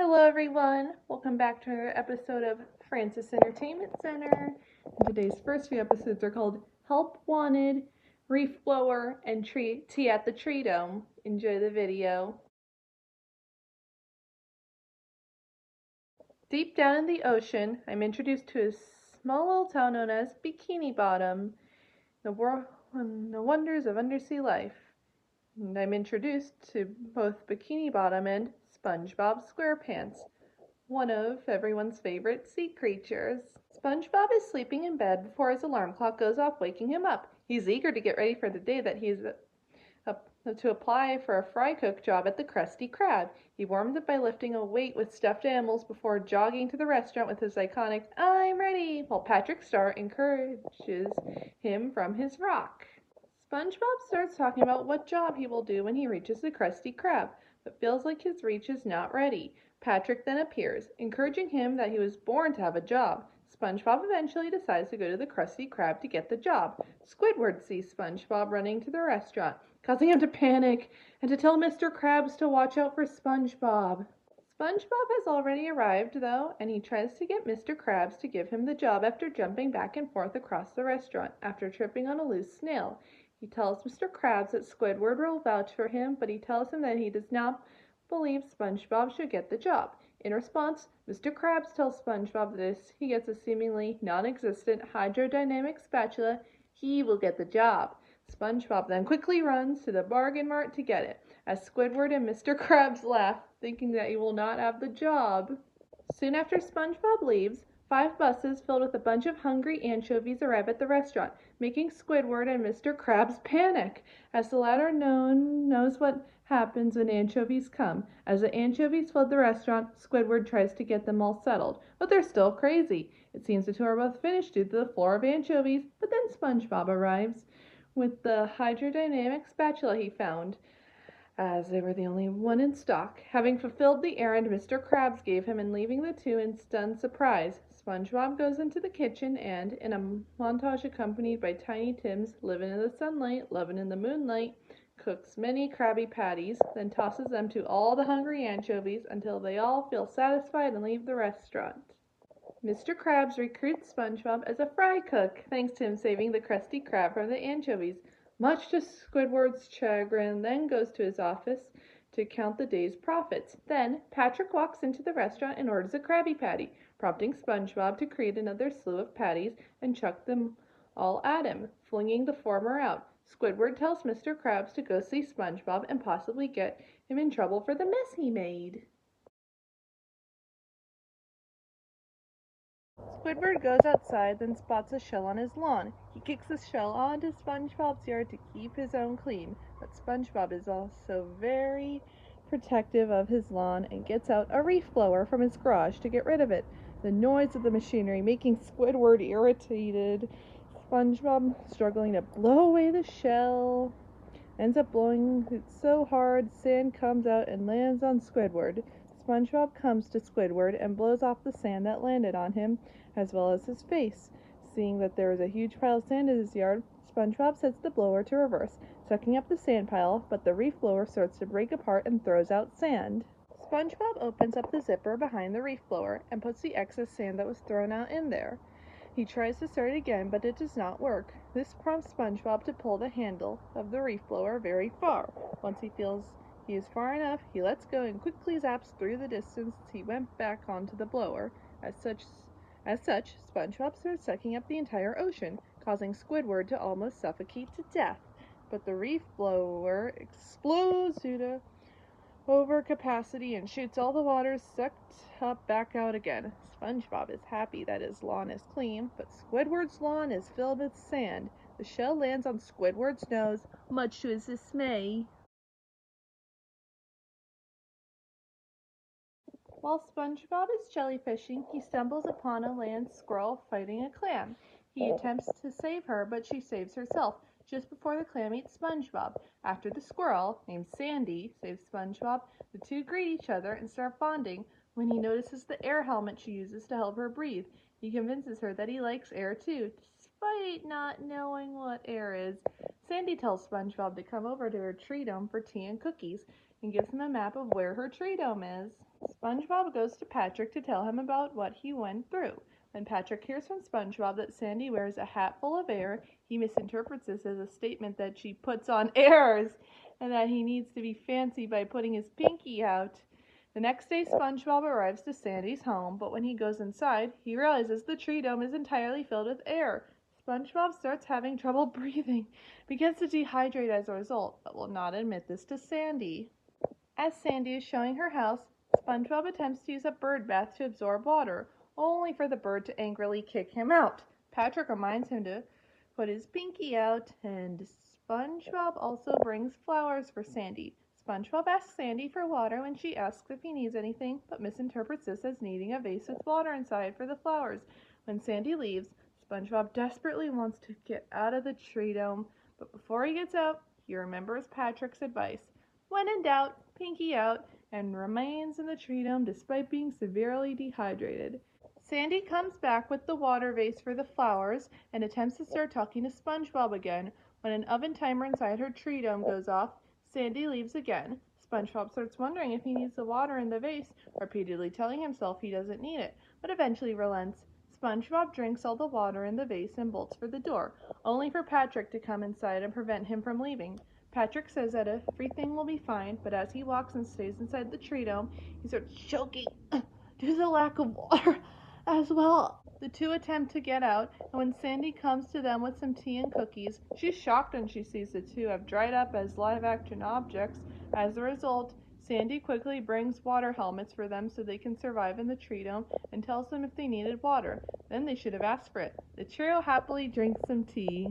Hello everyone, welcome back to another episode of Francis Entertainment Center. And today's first few episodes are called Help Wanted, Reef Blower, and Tea at the Treedome. Enjoy the video. Deep down in the ocean, I'm introduced to a small little town known as Bikini Bottom, the wonders of undersea life. And I'm introduced to both Bikini Bottom and SpongeBob SquarePants, one of everyone's favorite sea creatures. SpongeBob is sleeping in bed before his alarm clock goes off, waking him up. He's eager to get ready for the day that he's to apply for a fry cook job at the Krusty Krab. He warms up by lifting a weight with stuffed animals before jogging to the restaurant with his iconic "I'm ready," while Patrick Star encourages him from his rock. SpongeBob starts talking about what job he will do when he reaches the Krusty Krab, but feels like his reach is not ready. Patrick then appears, encouraging him that he was born to have a job. SpongeBob eventually decides to go to the Krusty Krab to get the job. Squidward sees SpongeBob running to the restaurant, causing him to panic and to tell Mr. Krabs to watch out for SpongeBob. SpongeBob has already arrived, though, and he tries to get Mr. Krabs to give him the job after jumping back and forth across the restaurant after tripping on a loose snail. He tells Mr. Krabs that Squidward will vouch for him, but he tells him that he does not believe SpongeBob should get the job. In response, Mr. Krabs tells SpongeBob that if he gets a seemingly non-existent hydrodynamic spatula, he will get the job. SpongeBob then quickly runs to the bargain mart to get it, as Squidward and Mr. Krabs laugh, thinking that he will not have the job. Soon after SpongeBob leaves, 5 buses filled with a bunch of hungry anchovies arrive at the restaurant, making Squidward and Mr. Krabs panic, as the latter knows what happens when anchovies come. As the anchovies flood the restaurant, Squidward tries to get them all settled, but they're still crazy. It seems the two are both finished due to the floor of anchovies, but then SpongeBob arrives with the hydrodynamic spatula he found, as they were the only one in stock. Having fulfilled the errand Mr. Krabs gave him and leaving the two in stunned surprise, SpongeBob goes into the kitchen and, in a montage accompanied by Tiny Tim's "Livin' in the Sunlight, Lovin' in the Moonlight," cooks many Krabby Patties, then tosses them to all the hungry anchovies until they all feel satisfied and leave the restaurant. Mr. Krabs recruits SpongeBob as a fry cook, thanks to him saving the Krusty Krab from the anchovies. Much to Squidward's chagrin, then goes to his office to count the day's profits. Then, Patrick walks into the restaurant and orders a Krabby Patty, prompting SpongeBob to create another slew of patties and chuck them all at him, flinging the former out. Squidward tells Mr. Krabs to go see SpongeBob and possibly get him in trouble for the mess he made. Squidward goes outside, then spots a shell on his lawn. He kicks the shell onto SpongeBob's yard to keep his own clean, but SpongeBob is also very protective of his lawn and gets out a reef blower from his garage to get rid of it. The noise of the machinery making Squidward irritated. SpongeBob, struggling to blow away the shell, ends up blowing it so hard sand comes out and lands on Squidward. SpongeBob comes to Squidward and blows off the sand that landed on him, as well as his face. Seeing that there is a huge pile of sand in his yard, SpongeBob sets the blower to reverse, sucking up the sand pile, but the reef blower starts to break apart and throws out sand. SpongeBob opens up the zipper behind the reef blower and puts the excess sand that was thrown out in there. He tries to start again, but it does not work. This prompts SpongeBob to pull the handle of the reef blower very far. Once he feels he is far enough, he lets go and quickly zaps through the distance he went back onto the blower. As such, SpongeBob starts sucking up the entire ocean, causing Squidward to almost suffocate to death. But the reef blower explodes due to overcapacity and shoots all the water sucked up back out again. SpongeBob is happy that his lawn is clean, but Squidward's lawn is filled with sand. The shell lands on Squidward's nose, much to his dismay. While SpongeBob is jellyfishing, he stumbles upon a land squirrel fighting a clam. He attempts to save her, but she saves herself just before the clam eats SpongeBob. After the squirrel, named Sandy, saves SpongeBob, the two greet each other and start bonding when he notices the air helmet she uses to help her breathe. He convinces her that he likes air too, despite not knowing what air is. Sandy tells SpongeBob to come over to her Treedome for tea and cookies. and gives him a map of where her Treedome is. SpongeBob goes to Patrick to tell him about what he went through. When Patrick hears from SpongeBob that Sandy wears a hat full of air, he misinterprets this as a statement that she puts on airs and that he needs to be fancy by putting his pinky out. The next day, SpongeBob arrives to Sandy's home, but when he goes inside, he realizes the Treedome is entirely filled with air. SpongeBob starts having trouble breathing, begins to dehydrate as a result, but will not admit this to Sandy. As Sandy is showing her house, SpongeBob attempts to use a bird bath to absorb water, only for the bird to angrily kick him out. Patrick reminds him to put his pinky out, and SpongeBob also brings flowers for Sandy. SpongeBob asks Sandy for water when she asks if he needs anything, but misinterprets this as needing a vase with water inside for the flowers. When Sandy leaves, SpongeBob desperately wants to get out of the Treedome, but before he gets out, he remembers Patrick's advice. When in doubt, pinky out, and remains in the Treedome despite being severely dehydrated. Sandy comes back with the water vase for the flowers and attempts to start talking to SpongeBob again. When an oven timer inside her Treedome goes off, Sandy leaves again. SpongeBob starts wondering if he needs the water in the vase, repeatedly telling himself he doesn't need it, but eventually relents. SpongeBob drinks all the water in the vase and bolts for the door, only for Patrick to come inside and prevent him from leaving. Patrick says that everything will be fine, but as he walks and stays inside the Treedome, he starts choking due to the lack of water as well. The two attempt to get out, and when Sandy comes to them with some tea and cookies, she's shocked when she sees the two have dried up as live-action objects. As a result, Sandy quickly brings water helmets for them so they can survive in the Treedome and tells them if they needed water, then they should have asked for it. The trio happily drinks some tea.